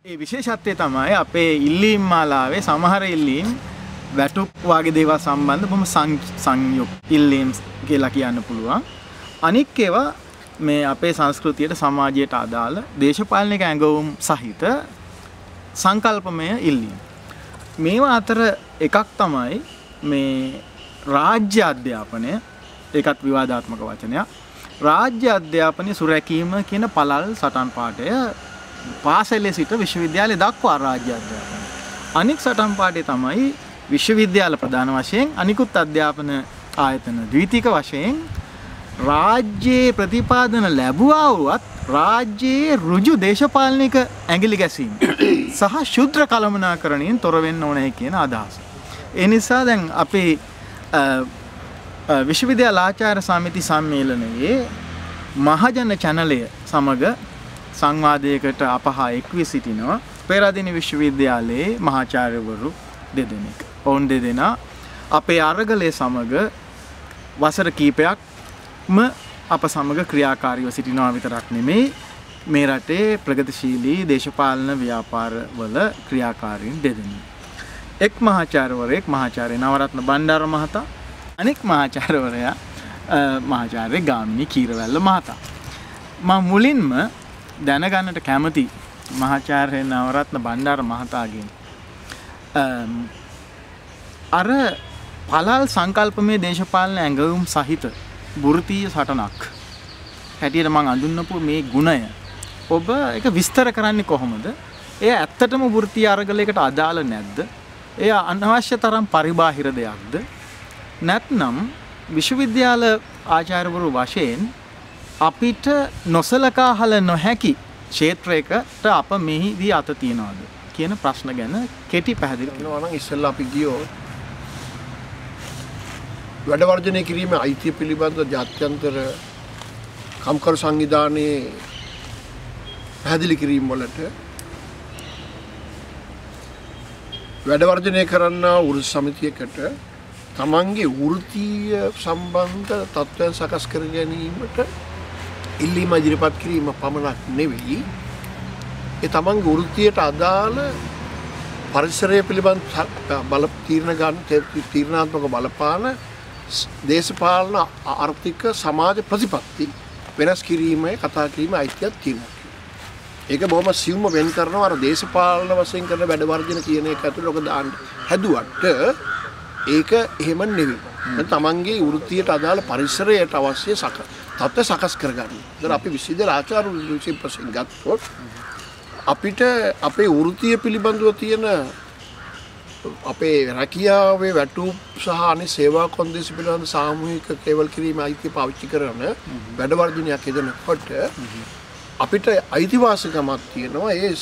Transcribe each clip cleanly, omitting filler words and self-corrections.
ඒ විශේෂත්වය තමයි අපේ ඉල්ලීම් මාලාවේ සමහර ඉල්ලීම් වැටුප් වගේ දේවල් සම්බන්ධ බොහොම සංයුක්ත ඉල්ලීම් කියලා කියන්න පුළුවන්. අනික් ඒවා මේ අපේ සංස්කෘතියට සමාජයට අදාළ දේශපාලනික ඇඟවුම් සහිත සංකල්පමය ඉල්ලීම්. මේවා අතර එකක් තමයි මේ රාජ්‍ය අධ්‍යාපනය. ඒකත් විවාදාත්මක වචනයක්. රාජ්‍ය අධ්‍යාපනයේ සුරැකීම කියන පළල් සටන් පාඨය පාසලේ සිට විශ්වවිද්‍යාලය දක්වා රාජ්‍ය අධ්‍යාපනය. අනික් සටන් පාඨය තමයි විශ්වවිද්‍යාල ප්‍රධාන වශයෙන් අනිකුත් අධ්‍යාපන ආයතන ද්විතීක වශයෙන් රාජ්‍යයේ ප්‍රතිපාදන ලැබුවා වුවත් රාජ්‍යයේ ඍජු දේශපාලනික ඇඟිලි ගැසීම සහ ශුද්‍ර කළමනාකරණයෙන් තොර වෙන්න ඕනේ කියන අදහස. ඒ නිසා දැන් අපේ විශ්වවිද්‍යාල ආචාර්ය සමිති සම්මේලනයේ මහජන චැනලය සමග සංවාදයකට අපහා එක්වී සිටිනවා පෙරදින විශ්වවිද්‍යාලයේ මහාචාර්යවරු දෙදෙනෙක්. ඔවුන් දෙදෙනා අපේ අරගලයේ සමග වසර කීපයක්ම අප සමග ක්‍රියාකාරීව සිටිනවා විතරක් නෙමෙයි මේ රටේ ප්‍රගතිශීලී දේශපාලන ව්‍යාපාරවල ක්‍රියාකාරීන් දෙදෙනෙක්. එක් මහාචාර්යවරයෙක් මහාචාර්ය නවරත්න බණ්ඩාර මහතා අනෙක් මහාචාර්යවරයා මහාචාර්ය ගාමිණී කීරවැල්ල මහතා. මම මුලින්ම දැනගන්නට කැමති මහාචාර්ය නවරත්න බණ්ඩාර මහතාගෙන් අර පළල් සංකල්පමය දේශපාලන ඇඟවුම් සහිත වෘත්තීය සටනක් හැටියට මම අඳුන්වපු මේ ගුණය ඔබ ඒක විස්තර කරන්නේ කොහොමද? එය ඇත්තටම වෘත්තීය අරගලයකට අදාළ නැද්ද? එය අනවශ්‍ය තරම් පරිබාහිර දෙයක්ද? නැත්නම් විශ්වවිද්‍යාල ආචාර්යවරු වශයෙන් අපිට නොසලකා හල නොහැකි ක්ෂේත්‍රයකට අප මෙහිදී අත තියනවාද කියන ප්‍රශ්න ගැන කෙටි පැහැදිලි කරනවා නම් ඉස්සෙල්ලා අපි ගියෝ වැඩ වර්ජනය කිරීමේ අයිතිය පිළිබඳ ජාත්‍යන්තර කම්කරු සංවිධානයේ පැහැදිලි කිරීම වලට වැඩ වර්ජනය කරන වෘත්ති සමිතියකට තමන්ගේ වෘත්තීය සම්බන්ධ තත්ත්වයන් සකස් කර ගැනීමට ඉල්ලීම ඉදිරිපත් කිරීම පමණක් නෙවෙයි ඒ තමන්ගේ වෘත්තියට අදාළ පරිසරය පිළිබඳ බල තීරණාත්මක බලපාන දේශපාලන ආර්ථික සමාජ ප්‍රතිපත්ති වෙනස් කිරීමේ කතා කිරීමේ අයිතියක් තියෙනවා. ඒක බොහොම සියුම්ව වෙන් කරනවා අර දේශපාලන වශයෙන් කරන වැඩ වර්ජන කියන එක ඇතුළේ ඔක දාන්න හැදුවට ඒක එහෙම නෙවෙයි. තමන්ගේ වෘත්තියට අදාළ පරිසරයට අවශ්‍ය තත්ත්ව සකස් කරගන්න. දැන් අපි විශ්වවිද්‍යාල ආචාර්යවරු විශේෂයෙන් ගත්තොත් අපිට අපේ වෘත්තිය පිළිබඳව තියෙන අපේ රැකියාවේ වැටුප් සහ අනෙක් සේවා කොන්දේස පිළිබඳ සාමූහික කේවල් කිරීමේ අයිතිය පාවිච්චි කරන වැඩ වර්ධනයක් යෙදෙනකොට අපිට අයිතිවාසිකමක් තියෙනවා ඒ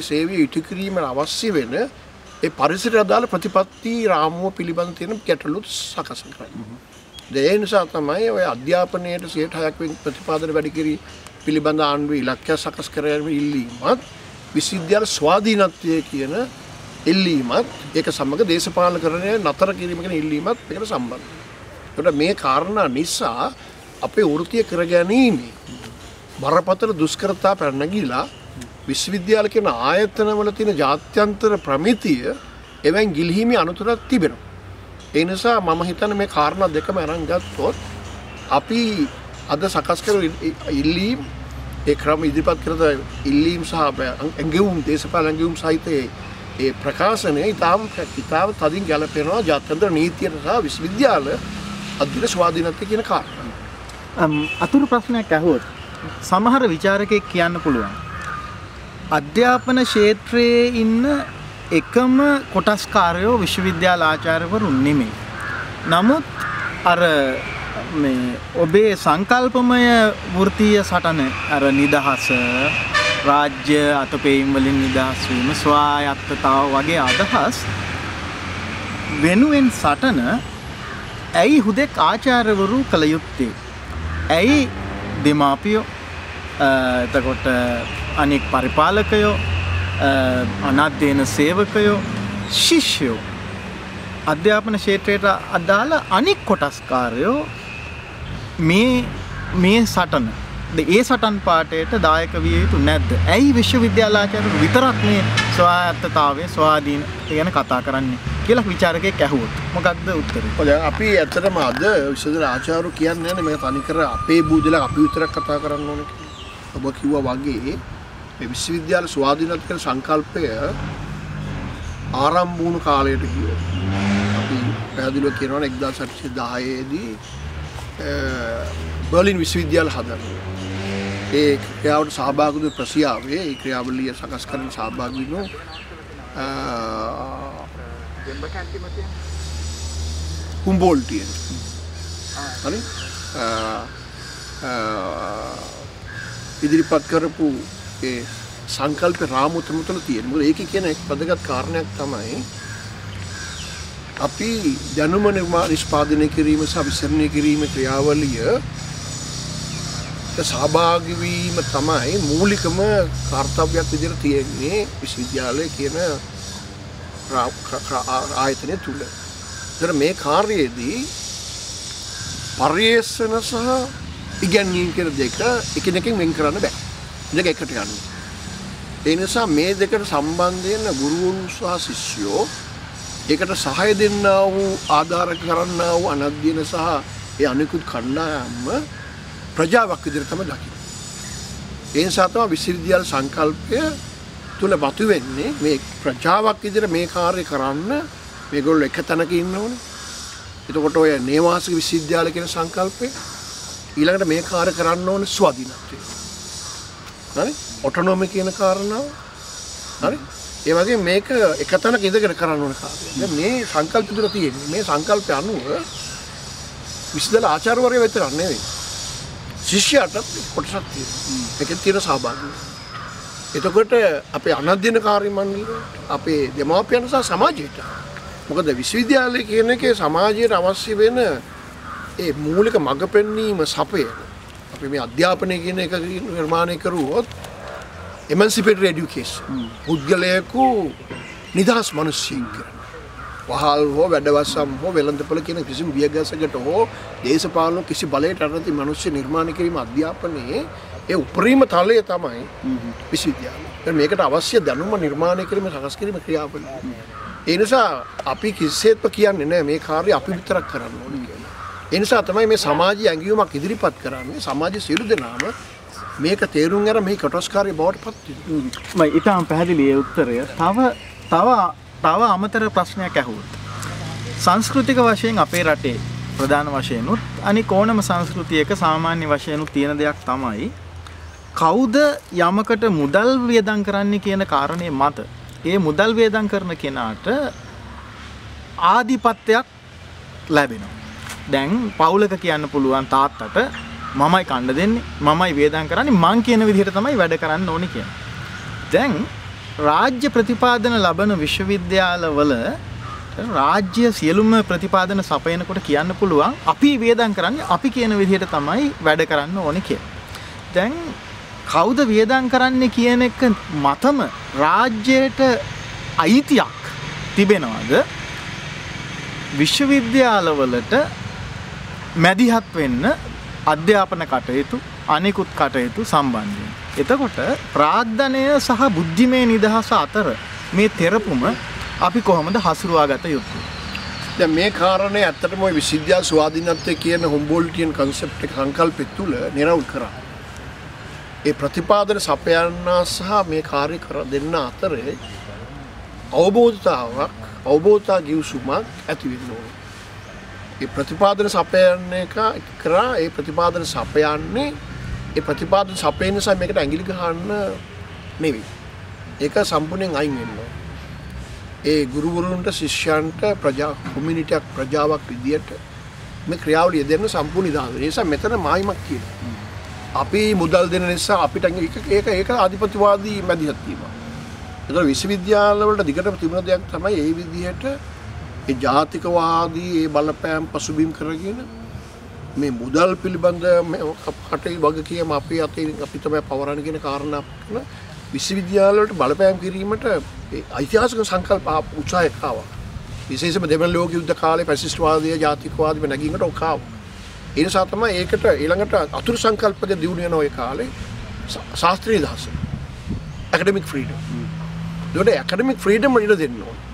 සේවය ඉටු කිරීමට අවශ්‍ය වෙන ඒ පරිසරයට අදාළ ප්‍රතිපත්ති රාමුව පිළිබඳ තියෙන ගැටලු සකස් කරන්නේ. ඒ නිසා තමයි ඔය අධ්‍යාපනයේ 6%ක් ප්‍රතිපාදන වැඩි කිරීම පිළිබඳ ආණ්ඩුවේ ඉලක්කය සකස් කරගෙන ඉල්ලීමත් විශ්වවිද්‍යාල ස්වාධීනත්වය කියන ඉල්ලීමත් ඒක සමග දේශපාලනකරණය නතර කිරීම කියන ඉල්ලීමත් එකට සම්බන්ධයි. ඒකට මේ කාරණා නිසා අපේ වෘත්තීය කර ගැනීමේ බරපතල දුෂ්කරතා පැනනගිලා විශ්වවිද්‍යාල කියන ආයතනවල තියෙන ජාත්‍යන්තර ප්‍රමිතිය එවෙන් ගිලිහීමේ අනතුරක් තිබෙනවා. ඒ නිසා මම හිතන්නේ මේ කාරණා දෙකම අරන් ගත්තොත් අපි අද සකස් කරන ඉල්ලීම් ඒ ක්‍රම ඉදිරිපත් කරන ඉල්ලීම් සහ ඇඟවුම් දේශපාලන ඇඟවුම් සහිත ඒ ප්‍රකාශනය ඉතාම තදින් ගැලපෙනවා ජාත්‍යන්තර නීතියට සහ විශ්වවිද්‍යාල අධ්‍යයන ස්වාධීනත්වය කියන කාරණා. අතුරු ප්‍රශ්නයක් අහුවොත් සමහර විචාරකයෙක් කියන්න පුළුවන් අධ්‍යාපන ක්ෂේත්‍රයේ ඉන්න එකම කොටස්කාරයෝ විශ්වවිද්‍යාල ආචාර්යවරු නෙමෙයි. නමුත් අර මේ ඔබේ සංකල්පමය වෘත්තීය සටන අර නිදහස රාජ්‍ය අතපෙයින් වලින් නිදහස් වීම ස්වායත්තතාව වගේ අදහස් වෙනුවෙන් සටන ඇයි හුදෙක් ආචාර්යවරු කළ යුත්තේ? ඇයි දෙමාපියෝ එතකොට අනෙක් පරිපාලකයෝ අනධ්‍යයන සේවකයෝ ශිෂ්‍යයෝ අධ්‍යාපන ක්ෂේත්‍රයට අදාළ අනෙක් කොටස්කාරයෝ මේ සටන ඒ සටන් පාඨයට දායක විය යුතු නැද්ද? ඇයි විශ්වවිද්‍යාලාචාර්යවරු විතරක් මේ ස්වායත්තතාවයේ ස්වාධීන ගැන කතා කරන්නේ කියලා විචාරකයෙක් ඇහුවොත් මොකක්ද උත්තරේ? දැන් අපි ඇත්තටම අද විශ්වවිද්‍යාලාචාර්යවරු කියන්නේ නැහැ මේ තනිකර අපේ බුදුදලා අපි විතරක් කතා කරන්න ඕනේ කියලා. ඔබ කිව්වා වගේ මේ විශ්වවිද්‍යාල ස්වාධීනත්වය කියන සංකල්පය ආරම්භ වුණු කාලයට ගියෝ. අපි පැහැදිලිව කියනවා 1810 දී බර්ලින් විශ්වවිද්‍යාල හදනවා. ඒ ක්‍රියාවට සහභාගී වූ ප්‍රසියාවේ ඒ ක්‍රියාවලිය සකස් කරන සහභාගී වුණු හුම්බෝල්ටියන් හරි ඉදිරිපත් කරපු ඒ සංකල්ප රාමුව තුළ තියෙන. මොකද ඒකේ කියන එක් වැදගත් කාරණයක් තමයි අපි දැනුම නිෂ්පාදනය කිරීම සහ විසරණය කිරීම ක්‍රියාවලිය සහභාගී වීම තමයි මූලිකම කාර්යයක් විදිහට තියෙන්නේ විශ්වවිද්‍යාලය කියන ආයතනය තුල. ඒතර මේ කාර්යයේදී පරිේෂණ සහ ඉගැන්වීම කියන දෙක එකිනෙකින් වෙන් කරන්න බෑ. දෙක එකට යන්න. ඒ නිසා මේ දෙකට සම්බන්ධ වෙන ගුරුවරුන් සහ ශිෂ්‍යෝ ඒකට සහාය දෙන්නා වූ ආධාර කරන්නා වූ අනධ්‍යයන සහ ඒ අනිකුත් කණ්ඩායම ප්‍රජාවක් විදිහට තමයි දකින්නේ. ඒ නිසා තමයි විශ්වවිද්‍යාල සංකල්පය තුල මතුවෙන්නේ මේ ප්‍රජාවක් විදිහට මේ කාර්ය කරන්න මේගොල්ලෝ එක තැනක ඉන්න ඕනේ. එතකොට ඔය නේවාසික විශ්වවිද්‍යාල කියන සංකල්පය ඊළඟට මේ කාර්ය කරන්න ඕනේ ස්වාධීනත්වය. හරි? ඔටොනොමි කියන කාරණාව. හරි? ඒ වගේ මේක එක තැනක ඉඳගෙන කරන්න ඕන කාර්යය. දැන් මේ සංකල්ප තුල තියෙන්නේ මේ සංකල්පය අනුව විශ්වවිද්‍යාල ආචාර්යවරයා විතරක් නෙවෙයි. ශිෂ්‍යයාට කොටසක් තියෙනවා. ඒකෙන් තියෙන සහභාගීත්වය. එතකොට අපේ අනධ්‍යයන කාර්ය මණ්ඩලයට අපේ දෙමාපියන් සහ සමාජයට මොකද විශ්වවිද්‍යාලය කියන එකේ සමාජයට අවශ්‍ය වෙන ඒ මූලික මඟ පෙන්වීම සපයන අපි මේ අධ්‍යාපනය කියන එක නිර්මාණය කරුවොත් emancipatory education පුද්ගලයෙකු නිදහස් මිනිසෙක් කරන වහල් හෝ වැඩවසම් හෝ වෙළඳපොළ කියන කිසිම වියගසකට හෝ දේශපාලන කිසි බලයකට නැති මිනිස්සු නිර්මාණය කිරීම අධ්‍යාපනයේ ඒ උපරිම තලය තමයි විශ්වවිද්‍යාලය. මේකට අවශ්‍ය දැනුම නිර්මාණය කිරීම සකස් කිරීම ක්‍රියාවලිය. ඒ නිසා අපි කිසිසේත්ම කියන්නේ නැහැ මේ කාර්යය අපි විතරක් කරන්න ඕනේ කියලා. ඒ නිසා තමයි මේ සමාජීය ඇඟිල්ලක් ඉදිරිපත් කරන්නේ. සමාජයේ සියලු දෙනාම මේක තේරුම් අරන් මේ කොටස්කාරී බවට පත් වෙනවා. මම ඊටම පැහැදිලි ඒ උත්තරය. තව අමතර ප්‍රශ්නයක් ඇහුවොත්. සංස්කෘතික වශයෙන් අපේ රටේ ප්‍රධාන වශයෙන් උත් අනික ඕනම සංස්කෘතියක සාමාන්‍ය වශයෙන් උත් තියෙන දෙයක් තමයි කවුද යමකට මුදල් වියදම් කරන්නේ කියන කාරණේ මත ඒ මුදල් වියදම් කරන කෙනාට ආධිපත්‍යයක් ලැබෙනවා. දැන් පවුලක කියන්න පුළුවන් තාත්තට මමයි කන්න දෙන්නේ මමයි වියදම් කරන්නේ මං කියන විදිහට තමයි වැඩ කරන්න ඕනේ කියන. දැන් රාජ්‍ය ප්‍රතිපාදන ලබන විශ්වවිද්‍යාලවල රාජ්‍ය සියලුම ප්‍රතිපාදන සපයනකොට කියන්න පුළුවන් අපි වියදම් කරන්නේ අපි කියන විදිහට තමයි වැඩ කරන්න ඕනේ කියලා. දැන් කවුද වියදම් කරන්නේ කියන එක මතම රාජ්‍යයට අයිතියක් තිබෙනවද විශ්වවිද්‍යාලවලට මැදිහත් වෙන්න අධ්‍යාපන කටයුතු අනිකුත් කටයුතු සම්බන්ධයෙන්. එතකොට ප්‍රාග්ධනය සහ බුද්ධිමය නිදහස අතර මේ තෙරපුම අපි කොහොමද හසුරුවා ගත යුත්තේ? දැන් මේ කාරණේ ඇත්තටම ওই විශ්වවිද්‍යාල ස්වාධීනත්වය කියන හුම්බෝල්ටියන් concept එක සංකල්පෙ තුල නිරවුල් කරා. ඒ ප්‍රතිපාදන සපයන්න සහ මේ කාර්ය කර දෙන්න අතරේ අවබෝධතා ගිවිසුමක් ඇති වෙන්න ඕනේ. ඒ ප්‍රතිපාදන සපයන්න එක කරා ඒ ප්‍රතිපාදන සපයන්නේ ඒ ප්‍රතිපාදන සපයන නිසා මේකට ඇඟිලි ගහන්න නෙවෙයි. ඒක සම්පූර්ණයෙන් අයින් වෙන්න ඕනේ. ඒ ගුරුවරුන්ට ශිෂ්‍යයන්ට කොමියුනිටියක් ප්‍රජාවක් විදියට මේ ක්‍රියාවලිය දෙන්න සම්පූර්ණ ඉදාන. ඒ නිසා මෙතන මායිමක් කියනවා. අපි මුදල් දෙන නිසා අපිට ඒක ආධිපතිවාදී මැදිහත් වීම. ඒතර විශ්වවිද්‍යාල වලට දිගටම තිබුණ දෙයක් තමයි මේ විදිහට ඒ ජාතිකවාදී ඒ බලපෑම් පසුබිම් කරගෙන මේ මුදල් පිළිබඳ කටේ වගකීම අපි අතේ අපි තමයි පවරන්නේ කියන කාරණා කරන විශ්වවිද්‍යාල වලට බලපෑම් කිරීමට ඓතිහාසික සංකල්ප උත්සාහයක් ආවා. විශේෂයෙන්ම දෙවන ලෝක යුද්ධ කාලේ ෆැසිස්ට්වාදය ජාතිකවාදී නැගීමට ඔකාව. ඒ නිසා තමයි ඒකට ඊළඟට අතුරු සංකල්පක දියුණු වෙන ওই කාලේ ශාස්ත්‍රීය දහස. academic freedom. ඒකට academic freedom වල ඉඩ දෙන්න ඕනේ.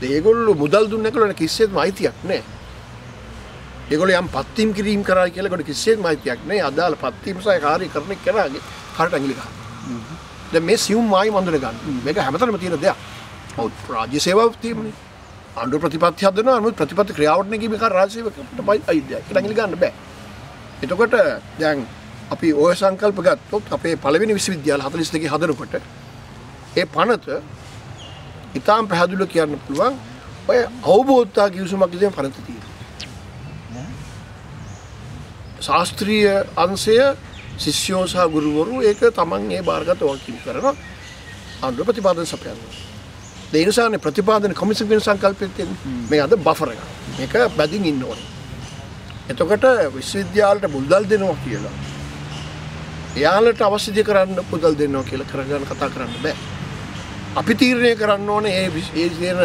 ඒගොල්ලෝ මුදල් දුන්නේ කියලා කිසිසේත්ම අයිතියක් නැහැ. ඒගොල්ලෝ යම් පත්වීම් කිරීම කරා කියලා ඒකට කිසිසේත්ම අයිතියක් නැහැ. අදාළ පත්වීම සහ කාර්ය කරන කෙනාගේ හරට ඇඟිලි ගන්න. දැන් මේ සියුම් මායි මන්දර ගන්න. මේක හැමතැනම තියෙන දෙයක්. ඔව් රාජ්‍ය සේවාවක් තියෙන්නේ. ආණ්ඩුව ප්‍රතිපත්ති හදනවා අනුත් ප්‍රතිපත්ති ක්‍රියාවට නැගීම කර රාජ්‍ය සේවකටමයි අයිතිය. ඒක ඇඟිලි ගන්න බෑ. එතකොට දැන් අපි ඔය සංකල්ප ගත්තොත් අපේ පළවෙනි විශ්වවිද්‍යාල 42 හදනකොට ඒ පනත ඉතාම පැහැදිලිව කියන්න පුළුවන් ඔය අවබෝධතා කිවිසුමක් ඉතින් පනත තියෙනවා. ශාස්ත්‍රීය අංශය ශිෂ්‍යෝ සහ ගුරුවරු ඒක තමන් ඒ බාරගත වකින් කරනවා අනුර ප්‍රතිපාදන සපයනවා. ඒ නිසානේ ප්‍රතිපාදන කොමිෂන් වෙන සංකල්පෙත් තියෙන්නේ. මේ අද බෆර් එක. මේක බැදින් ඉන්න ඕනේ. එතකොට විශ්වවිද්‍යාලයට මුදල් දෙනවා කියලා එයාලට අවශ්‍ය දේ කරන්න මුදල් දෙනවා කියලා කරගන්න කතා කරන්න බෑ. අපි තීරණය කරන්න ඕනේ ඒ කියන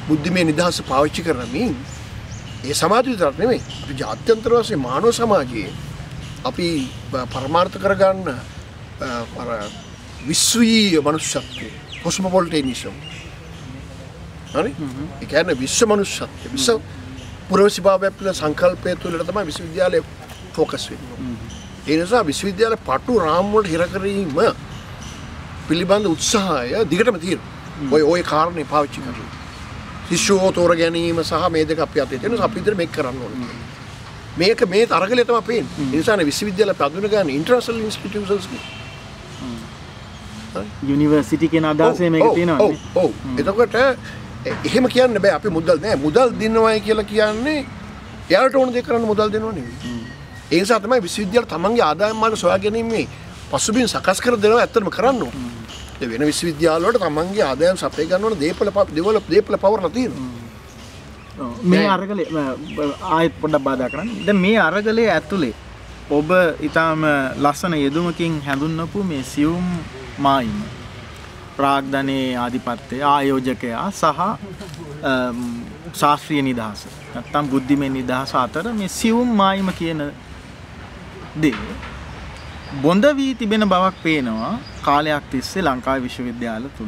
බුද්ධිමය නිදහස පාවිච්චි කරමින් ඒ සමාජ විතරක් නෙමෙයි අපි ජාත්‍යන්තර වශයෙන් මානව සමාජයේ අපි පරමාර්ථ කරගන්න අර විශ්වීය මනුෂ්‍යත්වය කොස්මොපොලිටනිසම් හරි ඒ කියන්නේ විශ්ව මනුෂ්‍යත්වය විශ්ව පුරවැසිභාවය පිළ සංකල්පය තුළට තමයි විශ්වවිද්‍යාලය ફોකස් වෙන්නේ. ඒ නිසා විශ්වවිද්‍යාල පටු රාම් වලට හිර කිරීම පිළිබඳ උත්සාහය දිගටම තියෙනවා. ඔය කාරණේ පාවිච්චි කරලා. ශිෂ්‍යෝ තෝර ගැනීම සහ මේ දෙක අපි අතේ තියෙනවා. අපි විතර මේක කරන්න ඕනේ. මේක මේ තරගලේ තමයි පේන්නේ. ඒ නිසානේ විශ්වවිද්‍යාල පදවන ගන්න ඉන්ටර්නැෂනල් ඉන්ස්ටිටියුෂන්ස් කි. යුනිවර්සිටි කියන අදහසේ මේක තියෙනවා. ඔව්. එතකොට එහෙම කියන්න බෑ අපි මුදල් නෑ. මුදල් දෙනවයි කියලා කියන්නේ එයාලට ඕන දේ කරන්න මුදල් දෙනව නෙවෙයි. ඒ නිසා තමයි විශ්වවිද්‍යාල තමන්ගේ ආදායම් මාර්ග සොයා ගැනීමේ පසුබිම් සකස් කර දෙනවා ඇත්තටම කරන්න ඕනේ. ඒ වෙන විශ්වවිද්‍යාල වලට තමන්ගේ ආදායම් සපය ගන්න ඕන දේපල පවර්ලා තියෙනවා. මේ අරගලේ ආයෙත් පොඩ්ඩක් බාධා කරන්න. දැන් මේ අරගලේ ඇතුලේ ඔබ ඊටාම ලස්සන යෙදුමකින් හැඳුන්වපු මේ සියුම් මායිම ප්‍රාග්ධනයේ ආධිපත්‍ය ආයෝජකයා සහ ශාස්ත්‍රීය නිදහස නැත්තම් බුද්ධිමය නිදහස අතර මේ සියුම් මායිම කියන දේ බොඳ වී තිබෙන බවක් පේනවා කාලයක් තිස්සේ ලංකාවේ විශ්වවිද්‍යාල තුල.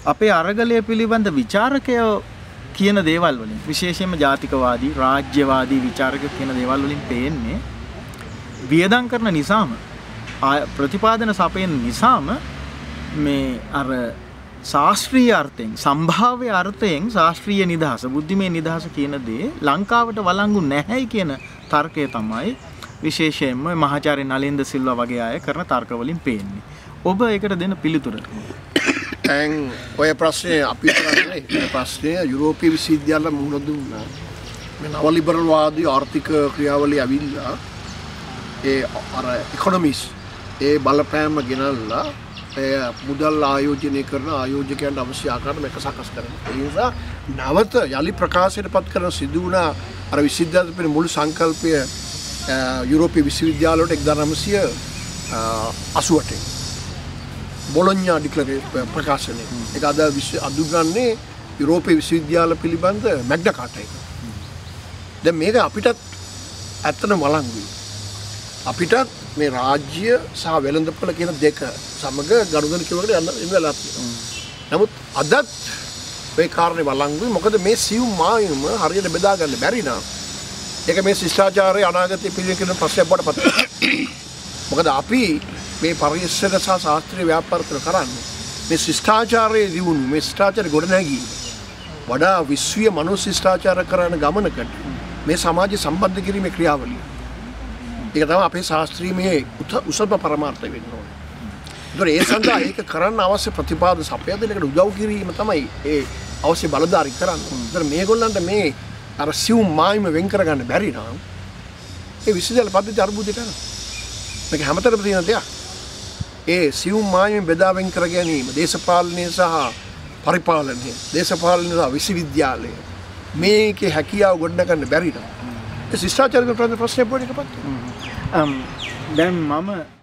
අපේ අරගලය පිළිබඳ විචාරකයෝ කියන දේවල් වලින් විශේෂයෙන්ම ජාතිකවාදී රාජ්‍යවාදී විචාරකයෝ කියන දේවල් වලින් පේන්නේ වියදම් කරන නිසාම ප්‍රතිපාදන සපයන නිසාම මේ අර ශාස්ත්‍රීය අර්ථයෙන් සම්භාව්‍ය අර්ථයෙන් ශාස්ත්‍රීය නිදහස බුද්ධිමය නිදහස කියන දේ ලංකාවට වළංගු නැහැයි කියන තර්කය තමයි විශේෂයෙන්ම මහාචාර්ය නලින්ද සිල්වා වගේ අය කරන තර්ක වලින් පේන්නේ. ඔබ ඒකට දෙන පිළිතුර. දැන් ඔය ප්‍රශ්නේ අපි කරන්නේ ප්‍රශ්නය යුරෝපීය විශ්වවිද්‍යාල මුහුණ දුන්නා. මේ නව ලිබරල් වාදී ආර්ථික ක්‍රියාවලිය ඇවිල්ලා ඒ අර ඉකොනොමිස් ඒ බලපෑම ගෙනල්ලා මුදල් ආයෝජනය කරන ආයෝජකයන්ට අවශ්‍ය ආකාරයට මේක සකස් කරනවා. ඒ නිසා නැවත යලි ප්‍රකාශයට පත් කරන සිදු වුණ අර විශ්වවිද්‍යාල පිළ මුළු සංකල්පය යුරෝපීය විශ්වවිද්‍යාල වලට 1988 බොලොඤ්ඤා ඩික්ලරේෂන් ප්‍රකාශනය. ඒක අද අඳුරන්නේ යුරෝපීය විශ්වවිද්‍යාල පිළිබඳ මැග්නා කාටා එක. දැන් මේක අපිටත් ඇත්තටම වළංගුයි. අපිටත් මේ රාජ්‍ය සහ වෙළඳපොළ කියන දෙක සමග ගනුදෙනු කිව්වකට යන්න වෙලා තියෙනවා. නමුත් අදත් මේ කාරණේ වළංගුයි. මොකද මේ සියුම් මායම හරියට බෙදා ගන්න බැරි නම් ඒක මේ ශිෂ්ටාචාරයේ අනාගතයේ පිළිවෙල ප්‍රශ්නයක් බවට පත් වෙනවා. මොකද අපි මේ පරිශ්‍රක සහ ශාස්ත්‍රීය ව්‍යාපාර කරන්නේ මේ ශිෂ්ටාචාරයේ දියුණු මේ ශිෂ්ටාචාරය ගොඩනැගී වඩා විශ්වීය මනෝ ශිෂ්ටාචාර කරන ගමනකට මේ සමාජය සම්බන්ධ කිරීමේ ක්‍රියාවලිය. ඒක තමයි අපේ ශාස්ත්‍රීය උසම පරමාර්ථය වෙන්න ඕනේ. ඒ සඳහා ඒක කරන්න අවශ්‍ය ප්‍රතිපාදන සපයදලකට උදව් කිරීම තමයි ඒ අවශ්‍ය බලධාරී කරන්නේ. ඒතර මේගොල්ලන්ට මේ අර සිවුම් මායිම වෙන් කරගන්න බැරි නම් ඒ විශ්වවිද්‍යාල පද්ධතිය අර්බුදයට යනවා. මේක හැමතැනම තියෙන දෙයක්. ඒ සිවුම් මායිම බෙදා වෙන් කර ගැනීම දේශපාලනය සහ පරිපාලනය දේශපාලනය සහ විශ්වවිද්‍යාලය මේකේ හැකියාව ගොඩනගන්න බැරි නම් ඒ ශිෂ්ටාචාරික ප්‍රශ්නයක් පොඩි එකපත්. දැන් මම